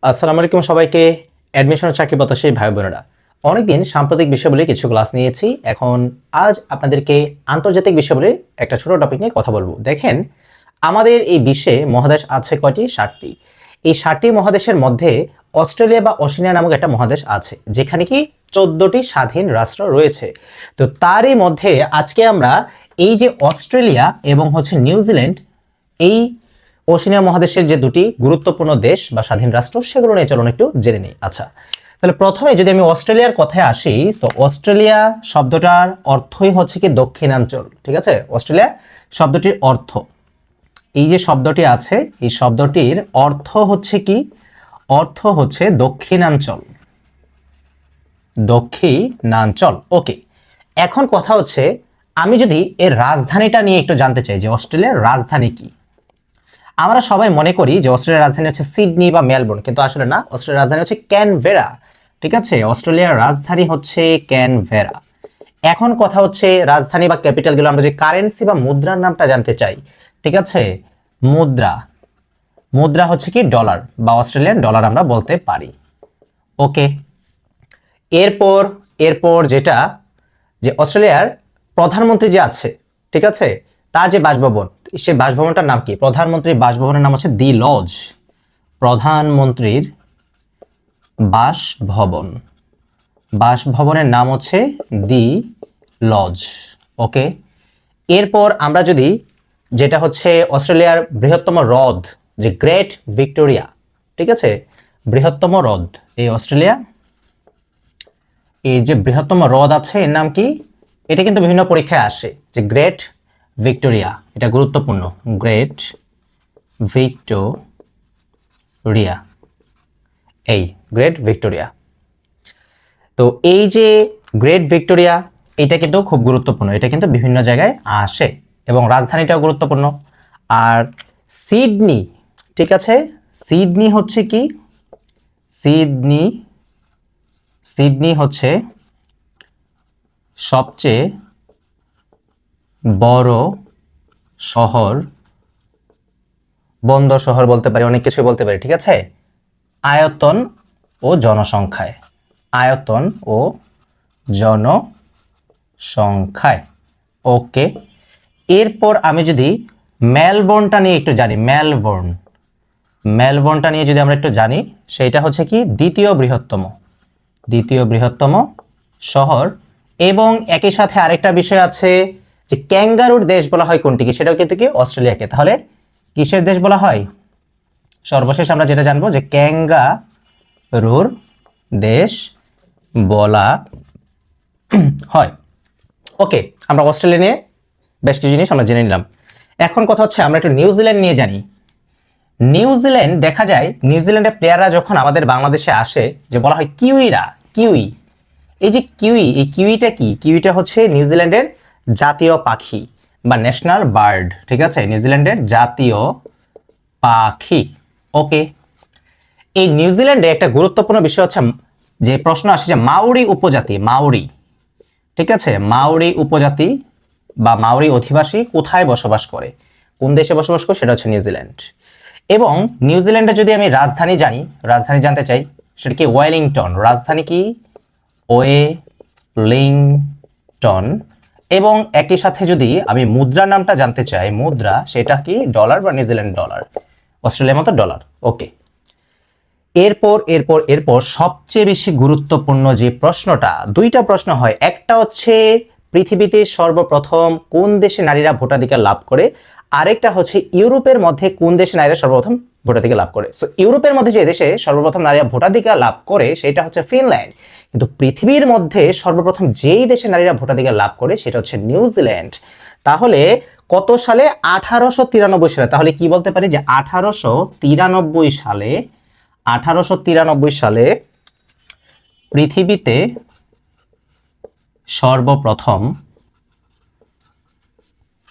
আসসালামু আলাইকুম সবাইকে। অ্যাডমিশন চাকরি প্রত্যাশী ভাই বোনেরা, অনেকদিন সাম্প্রতিক বিষয়াবলী কিছু ক্লাস নিয়েছি। এখন আজ আপনাদেরকে আন্তর্জাতিক বিষয়াবলীর একটা ছোট টপিক নিয়ে কথা বলবো। দেখেন, আমাদের এই বিশ্বে মহাদেশ আছে কয়টি? 7টি। এই 7টি মহাদেশের মধ্যে অস্ট্রেলিয়া বা ওশেনিয়া নামক একটা মহাদেশ আছে, যেখানে কি 14টি স্বাধীন রাষ্ট্র রয়েছে। তো তারই মধ্যে আজকে আমরা এই যে অস্ট্রেলিয়া এবং নিউজিল্যান্ড, এই ওশেনিয়া মহাদেশের যে দুটি গুরুত্বপূর্ণ দেশ বা স্বাধীন রাষ্ট্র, সেগুলো নিয়ে চলুন একটু জেনে নিই। আচ্ছা, তাহলে প্রথমে যদি আমি অস্ট্রেলিয়ার কথায় আসি, তো অস্ট্রেলিয়া শব্দটার অর্থই হচ্ছে কি দক্ষিণাঞ্চল। ঠিক আছে, অস্ট্রেলিয়া শব্দটির অর্থ, এই যে শব্দটি আছে, এই শব্দটির অর্থ হচ্ছে কি? অর্থ হচ্ছে দক্ষিণাঞ্চল। দক্ষিণাঞ্চল, ওকে। এখন কথা হচ্ছে, আমি যদি এর রাজধানীটা নিয়ে একটু জানতে চাই যে অস্ট্রেলিয়ার রাজধানী কি। আমরা সবাই মনে করি যে অস্ট্রেলিয়ার রাজধানী হচ্ছে সিডনি বা মেলবোর্ন, কিন্তু আসলে না, অস্ট্রেলিয়ার রাজধানী হচ্ছে ক্যানবেরা। ঠিক আছে, অস্ট্রেলিয়ার রাজধানী হচ্ছে ক্যানবেরা। এখন কথা হচ্ছে, রাজধানী বা ক্যাপিটালগুলো আমরা যে কারেন্সি বা মুদ্রার নামটা জানতে চাই। ঠিক আছে, মুদ্রা, মুদ্রা হচ্ছে কি ডলার বা অস্ট্রেলিয়ান ডলার আমরা বলতে পারি। ওকে, এরপর এরপর যেটা, যে অস্ট্রেলিয়ার প্রধানমন্ত্রী যে আছে, ঠিক আছে, তার যে বাসভবন, সেই বাসভবনটার নাম কি? প্রধানমন্ত্রীর বাসভবনের নাম হচ্ছে দি লজ। প্রধানমন্ত্রীর বাসভবন, বাসভবনের নাম হচ্ছে দি লজ। ওকে, এরপর আমরা যদি, যেটা হচ্ছে অস্ট্রেলিয়ার বৃহত্তম হ্রদ, যে গ্রেট ভিক্টোরিয়া, ঠিক আছে, বৃহত্তম হ্রদ এই অস্ট্রেলিয়া, এই যে বৃহত্তম হ্রদ আছে এর নাম কি? এটা কিন্তু বিভিন্ন পরীক্ষায় আসে, যে গ্রেট ভিক্টোরিয়া, এটা গুরুত্বপূর্ণ, গ্রেট ভিক্টোরিয়া, এই গ্রেট ভিক্টোরিয়া। তো এই যে গ্রেট ভিক্টোরিয়া, এটা কিন্তু খুব গুরুত্বপূর্ণ, এটা কিন্তু বিভিন্ন জায়গায় আসে, এবং রাজধানীটাও গুরুত্বপূর্ণ। আর সিডনি, ঠিক আছে, সিডনি হচ্ছে কি? সিডনি, সিডনি হচ্ছে সবচেয়ে বড় শহর, বন্দর শহর বলতে পারি, অনেক কিছু বলতে পারি। ঠিক আছে, আয়তন ও জনসংখ্যায়, আয়তন ও জনসংখ্যায়। ওকে, এরপর আমি যদি মেলবোর্নটা নিয়ে একটু জানি, মেলবোর্ন, মেলবোর্নটা নিয়ে যদি আমরা একটু জানি, সেটা হচ্ছে কি দ্বিতীয় বৃহত্তম, দ্বিতীয় বৃহত্তম শহর। এবং একই সাথে আরেকটা বিষয় আছে, যে ক্যাঙ্গারুর দেশ বলা হয় কোনটিকে? সেটাও কিন্তু কি অস্ট্রেলিয়াকে। তাহলে কিসের দেশ বলা হয়? সর্বশেষ আমরা যেটা জানবো, যে ক্যাঙ্গারুর দেশ বলা হয়। ওকে, আমরা অস্ট্রেলিয়া নিয়ে বেশ কিছু জিনিস আমরা জেনে নিলাম। এখন কথা হচ্ছে, আমরা একটু নিউজিল্যান্ড নিয়ে জানি। নিউজিল্যান্ড, দেখা যায় নিউজিল্যান্ডের প্লেয়াররা যখন আমাদের বাংলাদেশে আসে, যে বলা হয় কিউইরা, কিউই। এই যে কিউই, এই কিউইটা কি? কিউইটা হচ্ছে নিউজিল্যান্ডের জাতীয় পাখি বা ন্যাশনাল বার্ড। ঠিক আছে, নিউজিল্যান্ডের জাতীয় পাখি। ওকে, এই নিউজিল্যান্ডে একটা গুরুত্বপূর্ণ বিষয় হচ্ছে, যে প্রশ্ন আসে, যে মাউরি উপজাতি, মাউরি, ঠিক আছে, মাউরি উপজাতি বা মাউরি অধিবাসী কোথায় বসবাস করে, কোন দেশে বসবাস করে? সেটা হচ্ছে নিউজিল্যান্ড। এবং নিউজিল্যান্ডে যদি আমি রাজধানী জানি, রাজধানী জানতে চাই, সেটা কি? ওয়েলিংটন। রাজধানী কি? ওয়েলিংটন। এবং একই সাথে যদি আমি মুদ্রার নামটা জানতে চাই, মুদ্রা, সেটা কি? ডলার বা নিউজিল্যান্ড ডলার, অস্ট্রেলিয়ার মতো ডলার। ওকে, এরপর এরপর এরপর সবচেয়ে বেশি গুরুত্বপূর্ণ যে প্রশ্নটা, দুইটা প্রশ্ন হয়, একটা হচ্ছে পৃথিবীতে সর্বপ্রথম কোন দেশে নারীরা ভোটাধিকার লাভ করে, আরেকটা হচ্ছে ইউরোপের মধ্যে কোন দেশে নারীরা সর্বপ্রথম ভোটাধিকার লাভ করে। সো ইউরোপের মধ্যে যে দেশে সর্বপ্রথম নারীরা ভোটাধিকার লাভ করে সেটা হচ্ছে ফিনল্যান্ড, কিন্তু পৃথিবীর মধ্যে সর্বপ্রথম যেই দেশে নারীরা ভোটাধিকার লাভ করে সেটা হচ্ছে নিউজিল্যান্ড। তাহলে কত সালে? 1893 সালে। তাহলে কি বলতে পারি, যে 1893 সালে, 1893 সালে পৃথিবীতে সর্বপ্রথম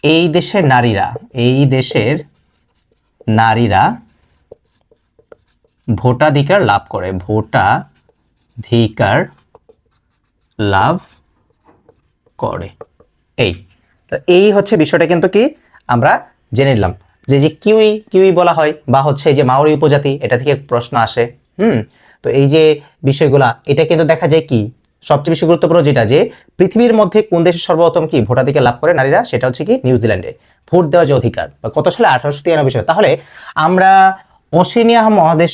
এই দেশের নারীরা, এই দেশের নারীরা ভোটাধিকার লাভ করে, ভোটাধিকার লাভ করে। এই তো এই হচ্ছে বিষয়টা, কিন্তু কি আমরা জেনে নিলাম, যে যে কিউই, কিউই বলা হয়, বা হচ্ছে যে মাওরি উপজাতি, এটা থেকে প্রশ্ন আসে। তো এই যে বিষয়গুলা, এটা কিন্তু দেখা যায় কি সবচেয়ে বেশি গুরুত্বপূর্ণ যেটা, যে পৃথিবীর মধ্যে কোন দেশে সর্বপ্রথম কি ভোটাধিকার লাভ করে নারীরা, সেটা হচ্ছে কি নিউজিল্যান্ডে। ভোট দেওয়ার যে অধিকার, বা কত সালে, 1893 সালে। তাহলে আমরা অস্ট্রেলিয়া মহাদেশ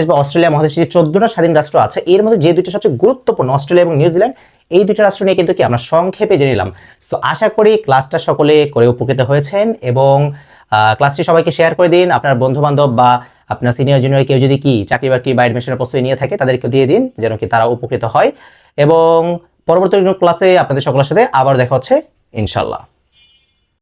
বা অস্ট্রেলিয়া মহাদেশে যে 14টা স্বাধীন রাষ্ট্র আছে, এর মধ্যে যে দুইটা সবচেয়ে গুরুত্বপূর্ণ, অস্ট্রেলিয়া এবং নিউজিল্যান্ড, এই দুইটা রাষ্ট্র নিয়ে কিন্তু কি আমরা সংক্ষেপে জেনে নিলাম। সো আশা করি ক্লাসটা সকলে করে উপকৃত হয়েছেন, এবং ক্লাসটি সবাইকে শেয়ার করে দিন। আপনার বন্ধু বান্ধব বা আপনার সিনিয়র জুনিয়র কেউ যদি কি চাকরি বাকরি বা অ্যাডমিশনের প্রস্তুতি নিয়ে থাকে, তাদেরকে দিয়ে দিন যেন কি তারা উপকৃত হয়। এবং পরবর্তী ক্লাসে আপনাদের সকলের সাথে আবার দেখা হচ্ছে ইনশাল্লাহ।